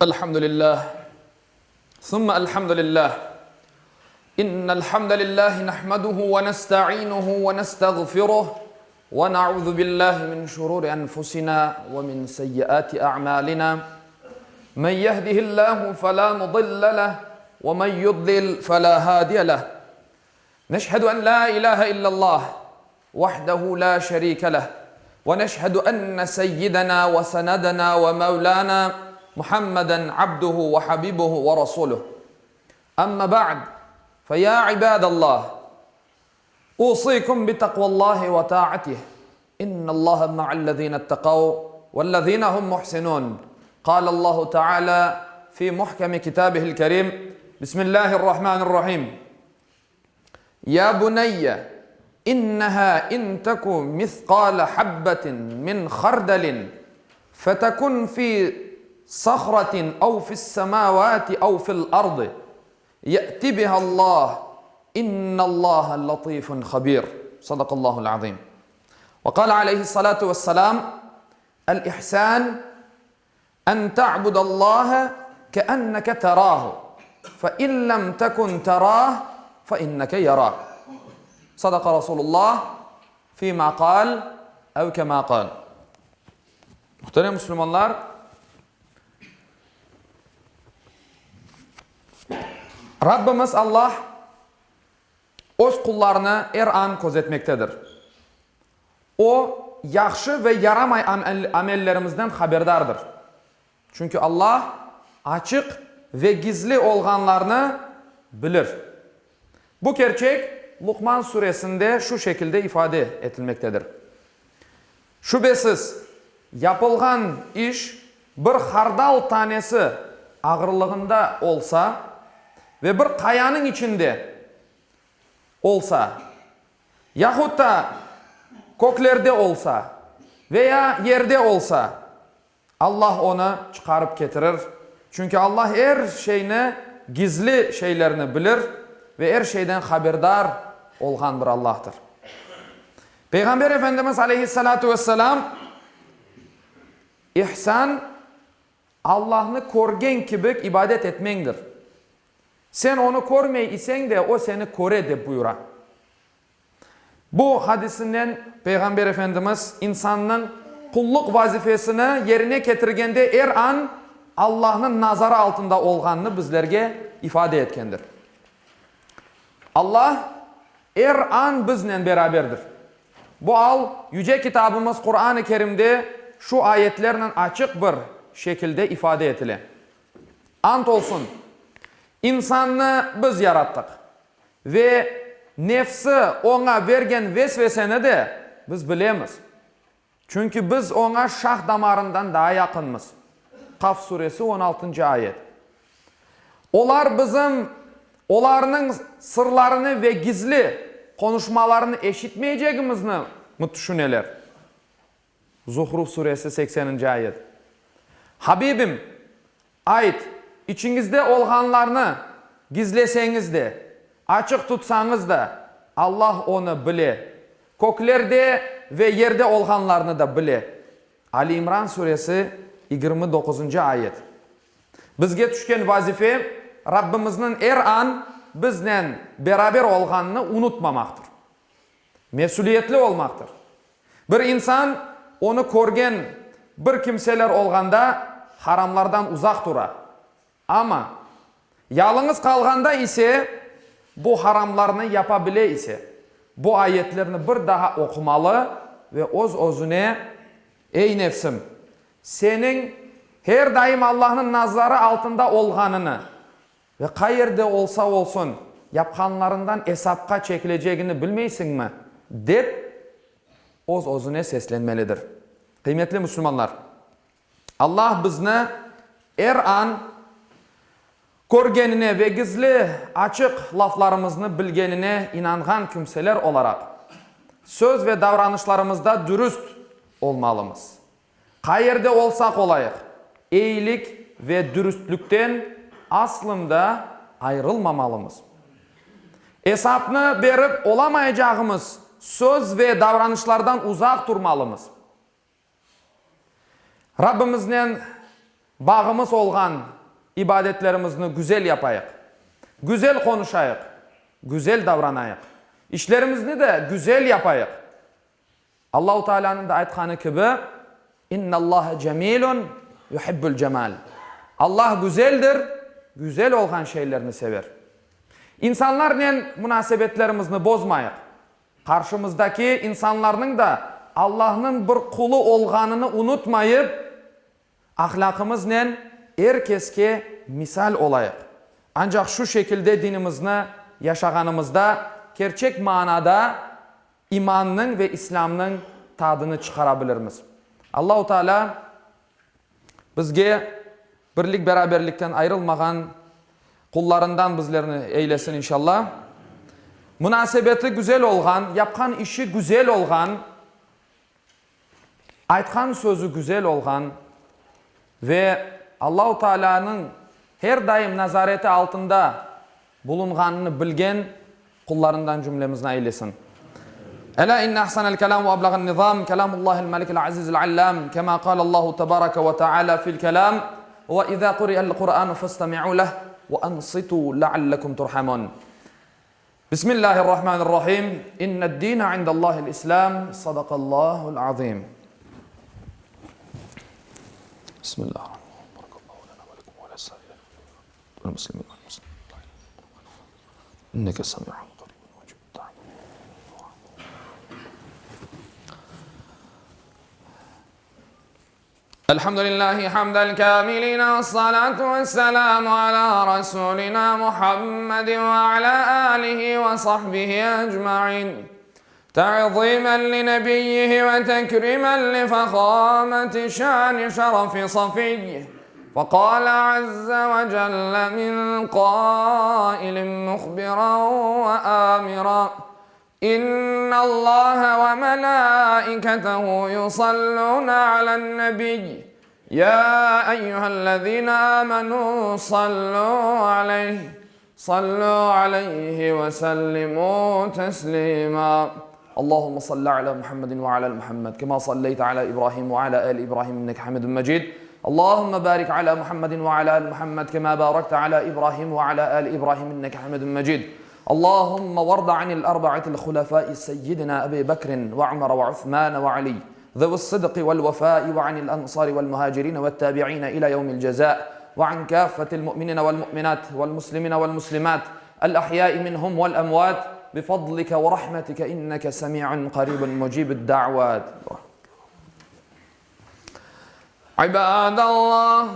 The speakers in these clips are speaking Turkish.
الحمد لله ثم الحمد لله إن الحمد لله نحمده ونستعينه ونستغفره ونعوذ بالله من شرور أنفسنا ومن سيئات أعمالنا من يهده الله فلا مضل له ومن يضلل فلا هادي له نشهد أن لا إله إلا الله وحده لا شريك له ونشهد أن سيدنا وسندنا ومولانا محمدا عبده وحبيبه ورسوله أما بعد فيا عباد الله أوصيكم بتقوى الله وطاعته إن الله مع الذين اتقوا والذين هم محسنون قال الله تعالى في محكم كتابه الكريم بسم الله الرحمن الرحيم يا بني إنها إن تكن مثقال حبة من خردل فتكن في صخرة أو في السماوات أو في الأرض يأتي بها الله إن الله لطيف خبير صدق الله العظيم وقال عليه الصلاة والسلام الإحسان أن تعبد الله كأنك تراه فإن لم تكن تراه فإنك يراك صدق رسول الله فيما قال أو كما قال. Muhterem Müslümanlar, Rabbimiz Allah öz kullarını an gözetmektedir. O yaxşı ve yaramay amellerimizden haberdardır. Çünkü Allah açık ve gizli olganlarını bilir. Bu gerçek Luqman suresinde şu şekilde ifade edilmektedir. Şüphesiz yapılgan iş bir hardal tanesi ağırlığında olsa ve bir kayanın içinde olsa yahut da köklerde olsa veya yerde olsa Allah onu çıkarıp getirir. Çünkü Allah her şeyini, gizli şeylerini bilir ve her şeyden haberdar olgan bir Allah'tır. Peygamber Efendimiz Aleyhissalatu vesselam ihsan Allah'ını korgen gibi ibadet etmendir. Sen onu kormay isen de o seni kore de buyuran. Bu hadisinden Peygamber Efendimiz insanın kulluk vazifesini yerine getirgende an Allah'ın nazarı altında olganını bizlerge ifade etkendir. Allah an bizle beraberdir. Bu yüce kitabımız Kur'an-ı Kerim'de şu ayetlerle açık bir şekilde ifade edilir. Ant olsun, insanı biz yarattık ve nefsi ona vergen vesveseni de biz bilemiz. Çünkü biz ona şah damarından daha yakınmız. Kaf suresi 16. ayet. Onların sırlarını ve gizli konuşmalarını eşitmeyeceğimizni mi düşüneler? Zuhruf suresi 80. ayet. Habibim, ait, içinizde olganlarını gizleseniz de, açık tutsanız da Allah onu bile. Köklerde ve yerde olganlarını da bile. Ali İmran suresi 29. ayet. Bizge düşken vazife Rabbimizin an bizden beraber olganını unutmamaktır. Mesuliyetli olmaktır. Bir insan onu korgen bir kimseler olganda haramlardan uzak durar. Ama yalnız kalganda ise bu haramlarını yapabile ise bu ayetlerini bir daha okumalı ve özüne ey nefsim senin her daim Allah'ın nazarı altında olganını ve kayerde olsa olsun yapkanlarından hesapka çekileceğini bilmeysin mi? Deyip özüne seslenmelidir. Kıymetli Müslümanlar, Allah bizni an görgenine ve gizli açık laflarımızını bilgenine inangan kimseler olarak söz ve davranışlarımızda dürüst olmalımız. Kayerde olsak olayık, iyilik ve dürüstlükten aslında ayrılmamalımız. Hesapını verip olamayacağımız söz ve davranışlardan uzak durmalımız. Rabbimizden bağımız olgan ibadetlerimizni güzel yapayık. Güzel konuşayık. Güzel davranayık. İşlerimizni de güzel yapayık. Allahu Teala'nın da aytkanı gibi İnnallaha cemilun yuhibbul cemal. Allah güzeldir, güzel olgan şeylerini sever. İnsanlarla münasebetlerimizni bozmayık. Karşımızdaki insanların da Allah'ın bir kulu olganını unutmayıp ahlakımızla herkeske misal olayık. Ancak şu şekilde dinimizni yaşaganımızda gerçek manada imanın ve İslam'ın tadını çıkarabiliriz. Allahu Teala bizge birlik beraberlikten ayrılmagan kullarından bizlerini eylesin inşallah. Münasebeti güzel olgan, yapkan işi güzel olgan, aytkan sözü güzel olgan ve Allahu Teala'nın her daim nazareti altında bulunganını bilgen kullarından cümlemizden eylesin. Ela inna ahsanal kelam ve ablagan nizam kelamullahil malikil azizil allam kema kâle Allahu tebareke ve teala fil kelam ve izâ kuri'el Kur'anu fastami'u leh ve ansitu leallekum turhamun. Bismillahirrahmanirrahim. İnned dîne indallâhil islam. Sadakallâhul azîm. Bismillahirrahmanirrahim. Barakallahu lana ve lekum ve lesâire vel muslimin vel muslimat. İnneke semî'un qarîbun mucibud da'vâ. Elhamdülillahi hamdel kâmilîn ve salatu ve selamu ala Resulina Muhammedin ve ala âlihi ve sahbihi ecma'in. تعظيما لنبيه وتكريما لفخامة شان شرف صفيه فقال عز وجل من قائل مخبرا وآمرا إن الله وملائكته يصلون على النبي يا أيها الذين آمنوا صلوا عليه وسلموا تسليما اللهم صل على محمد وعلى آل محمد كما صليت على إبراهيم وعلى آل إبراهيم إنك حميد مجيد اللهم بارك على محمد وعلى آل محمد كما باركت على إبراهيم وعلى آل إبراهيم إنك حميد مجيد اللهم وارض عن الأربعة الخلفاء سيدنا أبي بكر وعمر وعثمان وعلي ذوي الصدق والوفاء وعن الأنصار والمهاجرين والتابعين إلى يوم الجزاء وعن كافة المؤمنين والمؤمنات والمسلمين والمسلمات الأحياء منهم والأموات بفضلك ورحمتك إنك سميع قريب مجيب الدعوات عباد الله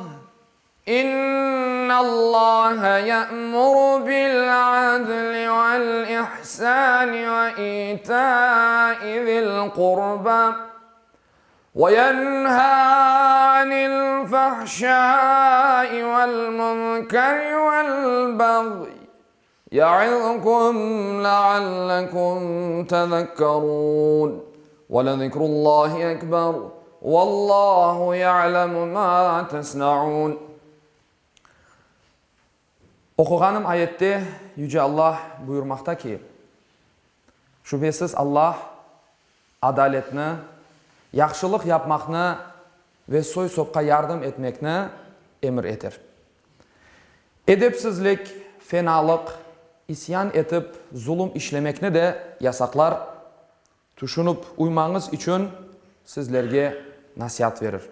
إن الله يأمر بالعدل والإحسان وإيتاء ذي القربى وينهى عن الفحشاء والمنكر والبغي يعظكم لعلكم تذكرون ولذكر الله أكبر والله يعلم ما تصنعون. Okuğanım ayette Yüce Allah buyurmakta ki şüphesiz Allah adaletini, yaxşılık yapmakni ve soy sopqa yardım etmekni emir etir. Edepsizlik, fenalık, isyan etip zulüm işlemekni de yasaklar. Düşünüp uymanız için sizlerge nasihat verir.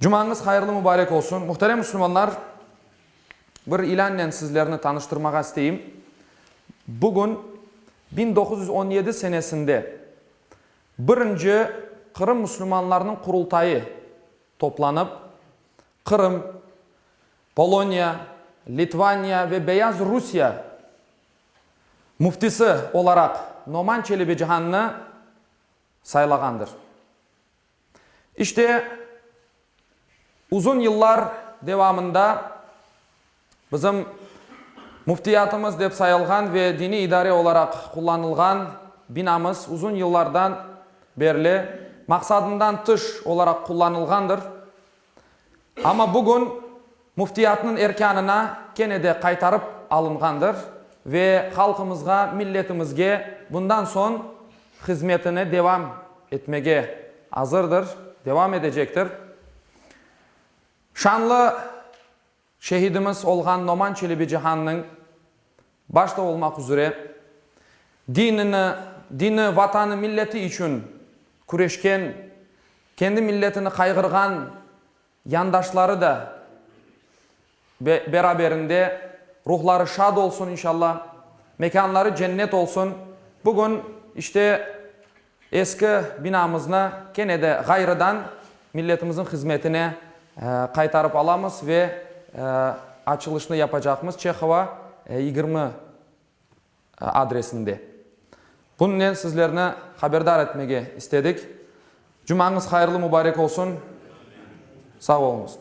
Cumanız hayırlı mübarek olsun. Muhterem Müslümanlar, bir ilanla sizlerini tanıştırmak isteyim. Bugün 1917 senesinde birinci Kırım Müslümanlarının kurultayı toplanıp Kırım, Polonya, Litvanya ve Beyaz Rusya muftisi olarak Noman Çelebi-Cihan'ı saylagandır. İşte uzun yıllar devamında bizim muftiyatımız dep sayılgan ve dini idare olarak kullanılgan binamız uzun yıllardan beri maksadından dış olarak kullanılgandır. Ama bugün muftiyatının erkanına gene de kaytarıp alıngandır ve halkımızga, milletimizge bundan son hizmetine devam etmege hazırdır, devam edecektir. Şanlı şehidimiz olgan Noman Çelebi Cihan'ın başta olmak üzere dini, vatanı, milleti için kureşken, kendi milletini kaygırgan yandaşları da beraberinde ruhları şad olsun inşallah, mekanları cennet olsun. Bugün işte eski binamızını gene de gayrıdan milletimizin hizmetine kaytarıp alamız ve açılışını yapacağımız Çekhova 20 adresinde. Bunun sizlerine haberdar etmeye istedik. Cumanız hayırlı mübarek olsun. Sağ olunuz.